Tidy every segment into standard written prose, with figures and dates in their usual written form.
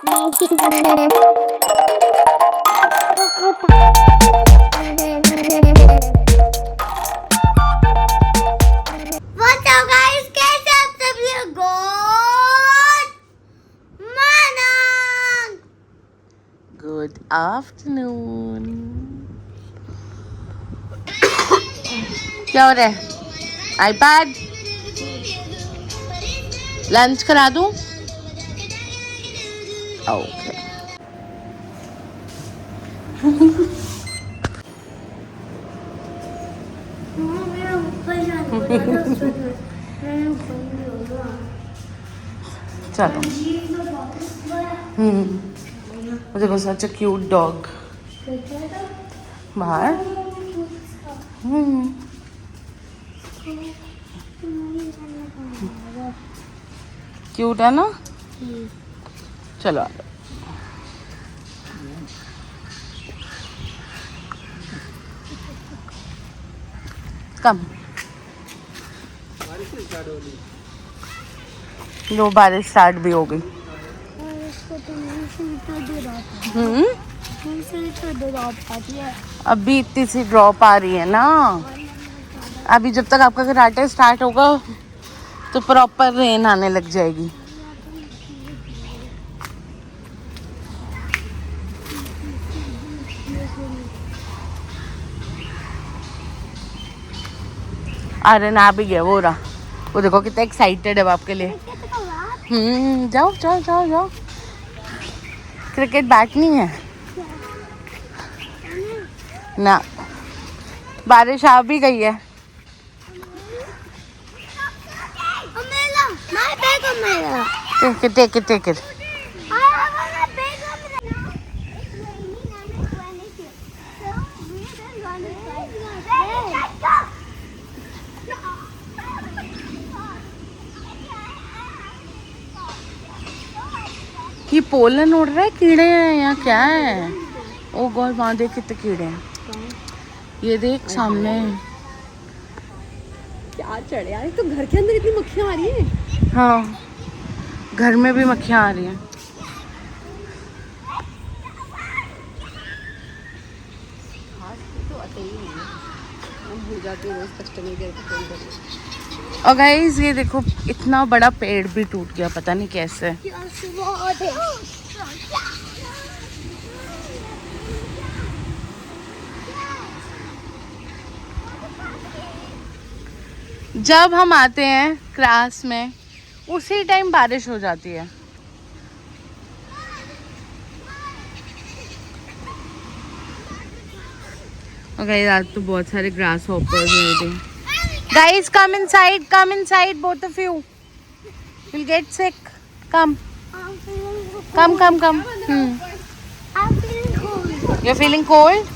Good afternoon. क्या हो रहा है? आईपैड लंच करा दूं? ओके। चलो। देखो सच अ क्यूट डॉग बाहर। क्यूट है ना? चलो आ जाओ। कम लो, बारिश स्टार्ट भी हो गई। अभी इतनी सी ड्रॉप आ रही है ना। अभी जब तक आपका कराटे स्टार्ट होगा तो प्रॉपर रेन आने लग जाएगी। अरे ना भी गया वो रहा। वो देखो कितना एक्साइटेड है वो आपके लिए। जाओ जाओ जाओ जाओ। क्रिकेट बैट नहीं है ना। बारिश आ भी गई है। Take it take it. ये पोलन उड़ रहा है, कीड़े हैं यहाँ, क्या है? ओ गॉड, वहाँ देख कितने कीड़े हैं। ये देख सामने। क्या चढ़े यार, तो घर के अंदर इतनी मक्खियाँ आ रही हैं। हाँ, घर में भी मक्खियाँ आ रही हैं। और गाइस ये देखो, इतना बड़ा पेड़ भी टूट गया, पता नहीं कैसे। जब हम आते हैं क्लास में उसी टाइम बारिश हो जाती है। और गाइस आज तो बहुत सारे ग्रास हॉपर्स हुए थे। Guys come inside both of you will get sick. come you're feeling cold?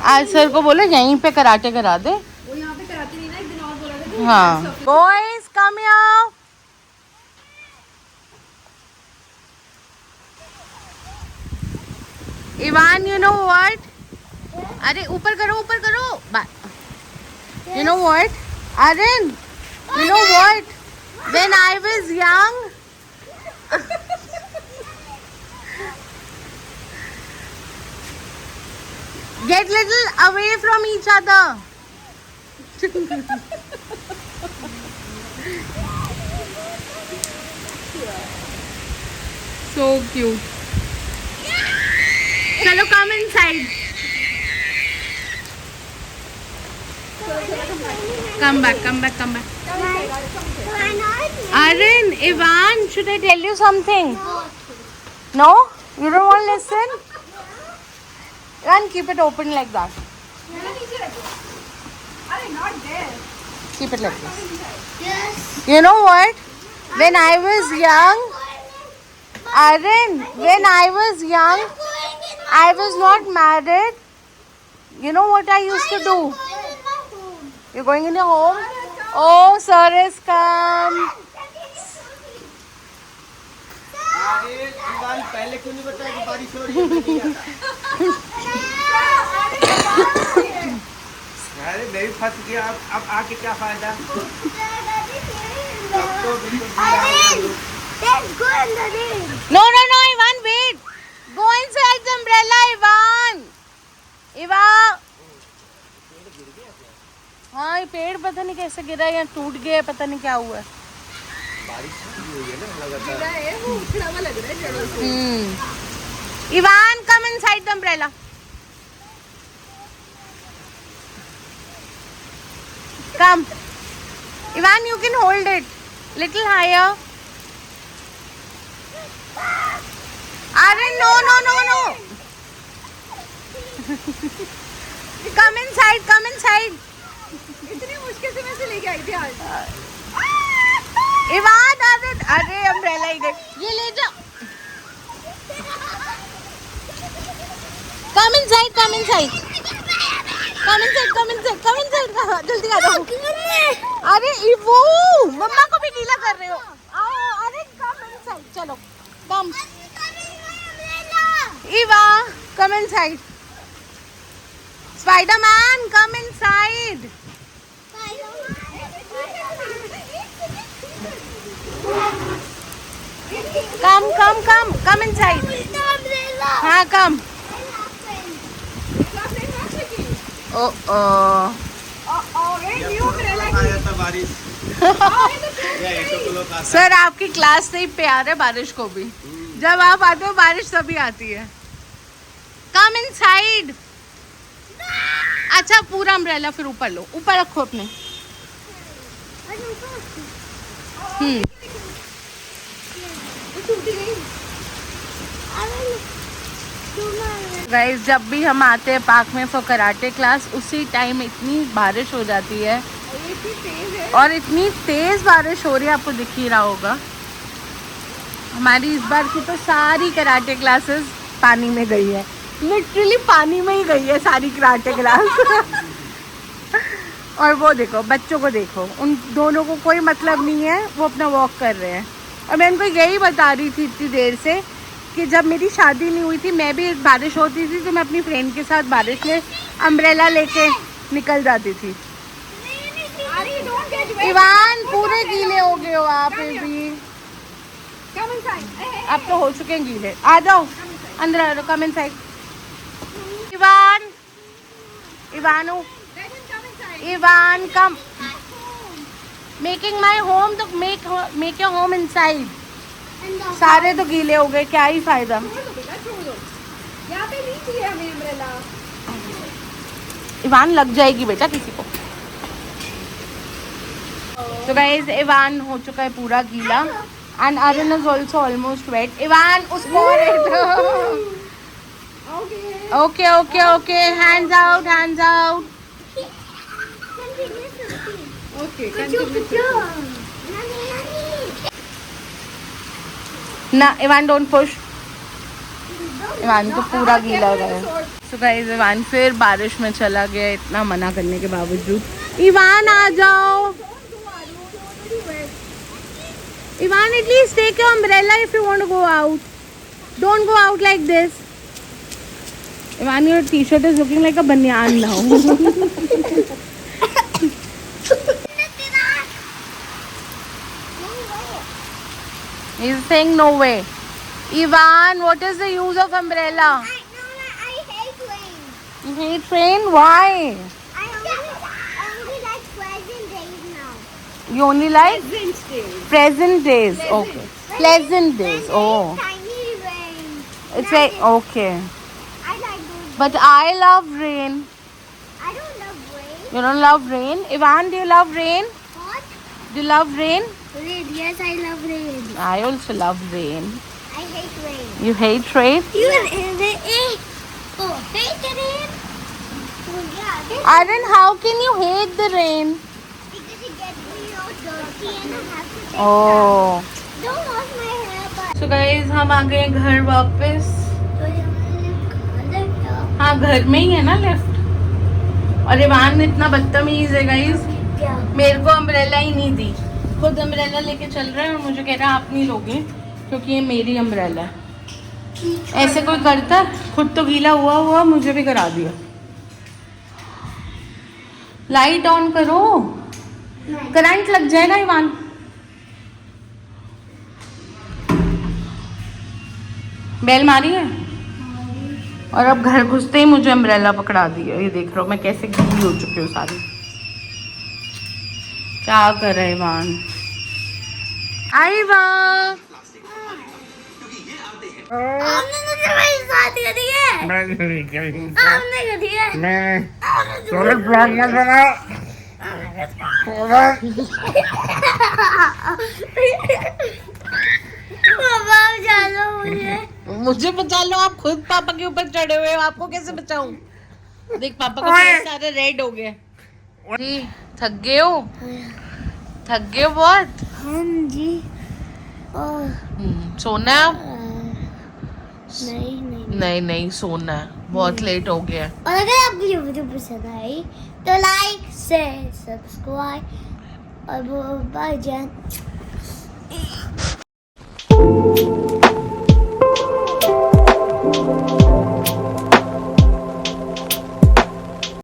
आज सर को बोलो यहीं पे कराटे करा दे। वो यहाँ पे कराते नहीं ना, एक दिन और बोला था। हाँ, boys come here. Ivan, you know what? अरे ऊपर करो You know what? Aryan, you know what? When I was young, get little away from each other. So cute. Chalo, come inside. Come back. Aryan, Ivan, should I tell you something? No? You don't want to listen? Ivan, keep it open like that. Keep it like this. Yes. You know what? When I was young, Aryan, when I was young, I was not married. You know what I used to do? You're going in your home? Oh, sir has come. पहले क्यों नहीं बताया कि बारिश हो रही है? अरे मैं भी फंस गया, अब आके क्या फायदा? अब तो बिल्कुल No, no, no, Ivan, wait. Go inside the umbrella, Ivan. Ivan. हाँ, ये पेड़ पता नहीं कैसे गिरा या टूट गया, पता नहीं क्या हुआ है। बारिश हुई है ना लगातार। गिरा है, वो उखड़ा हुआ लग रहा है जड़ों से। Ivan, come inside the umbrella. Come. Ivan, you can hold it. Little higher. Aryan, no, no, no, no. Come inside, come inside. इतनी मुश्किल से मैं से लेके आई थी आज। Ivan, Aryan, अरे umbrella इधर, ये ले जाओ. Come inside, come inside. Come inside, come inside, come inside. जल्दी आ जाओ. अरे इवो, मम्मा को भी गीला कर रहे हो. आओ, अरे come inside, चलो. Come. Eva, come inside. Spider-Man, come inside. Come inside. हाँ, come. Oh, oh. आया था बारिश। या ये तो लोग आते सर, आपकी क्लास से ही प्यार है बारिश को भी। जब आप आते हो बारिश तभी आती है। Come inside. अच्छा, पूरा अम्ब्रेला फिर ऊपर लो, ऊपर रखो अपने। गाइस, जब भी हम आते हैं पार्क में फॉर कराटे क्लास, उसी टाइम इतनी बारिश हो जाती है और इतनी तेज बारिश हो रही है, आपको दिख ही रहा होगा। हमारी इस बार की तो सारी कराटे क्लासेस पानी में गई है, लिटरली पानी में ही गई है सारी कराटे क्लास। और वो देखो, बच्चों को देखो, उन दोनों को कोई मतलब नहीं है, वो अपना वॉक कर रहे हैं। और मैं उनको यही बता रही थी इतनी देर से कि जब मेरी शादी नहीं हुई थी, मैं भी बारिश होती थी तो मैं अपनी फ्रेंड के साथ बारिश में अम्ब्रेला लेके निकल जाती थी। इवान, पूरे गीले हो गए हो आप भी। अब तो हो चुके हैं गीले। आ जाओ अंदर, आ जाओ, come inside. Ivan, इवानो, Ivan come. Making my home, तो मेक योर होम इनसाइड। सारे तो गीले हो गए, क्या ही फायदा। यहाँ पे नहीं चाहिए हमें अम्ब्रेला। इवान, लग जाएगी बेटा किसी को। तो गाइस, इवान हो चुका है पूरा गीला and Aryan is also almost wet. Ivaan, उसको okay okay okay, hands out, hands out. Okay, ना इवान, डोंट पुश। इवान तो पूरा गीला हो गया। तो गाइस, इवान फिर बारिश में चला गया, इतना मना करने के बावजूद। इवान, आ जाओ। Ivan, at least take your umbrella if you want to go out. Don't go out like this. Ivan, your t-shirt is looking like a banyan now. He's saying no way. Ivan, what is the use of umbrella? I hate rain. You hate rain? Why? I only like present days now. You only like present days. Okay. Pleasant days. Oh. Tiny rain. It's like, okay. I like those. But I love rain. I don't love rain. You don't love rain? Ivan, do you love rain? What? Do you love rain? Rain. Yes, I love rain. I also love rain. I hate rain. You hate rain? You hate rain? Oh, hate rain? Oh, yeah. Aryan, how can you hate the rain? Because it gets me all dirty and I have to take Oh. Don't wash my hair, but... So guys, हम आ गए घर वापस। तो ये हाँ, घर में ही है ना लिफ्ट। और इवान इतना बदतमीज है गाइस, क्या? मेरे को अम्ब्रेला ही नहीं दी। खुद अम्ब्रेला लेके चल रहा है और मुझे कह रहा है आप नहीं लोगे क्योंकि ये मेरी अम्ब्रेला है। ऐसे कोई करता? खुद तो गीला हुआ हुआ मुझे भी करा दिया। लाइट ऑन करो, करंट लग जाएगा इवान। बेल मारी है और अब घर घुसते ही मुझे अम्ब्रेला पकड़ा दी है। ये देख रहे हो मैं कैसे गीली हो चुकी हूँ सारी। क्या कर रहे वान? आई वान आपने मुझे मेरी शादी करी है। आपने करी है। पापा जानो मुझे। मुझे बचा लो। आप खुद पापा के ऊपर चढ़े हुए हो, आपको कैसे बचाऊं? देख पापा को सारे रेड हो गए। जी थक गए हो? थक गए हो बहुत? हाँ जी। सोना है अब? नहीं नहीं नहीं सोना है, बहुत लेट हो गया है। और अगर आपको ये वीडियो पसंद आई तो लाइक शेयर सब्सक्राइब और बाय जान।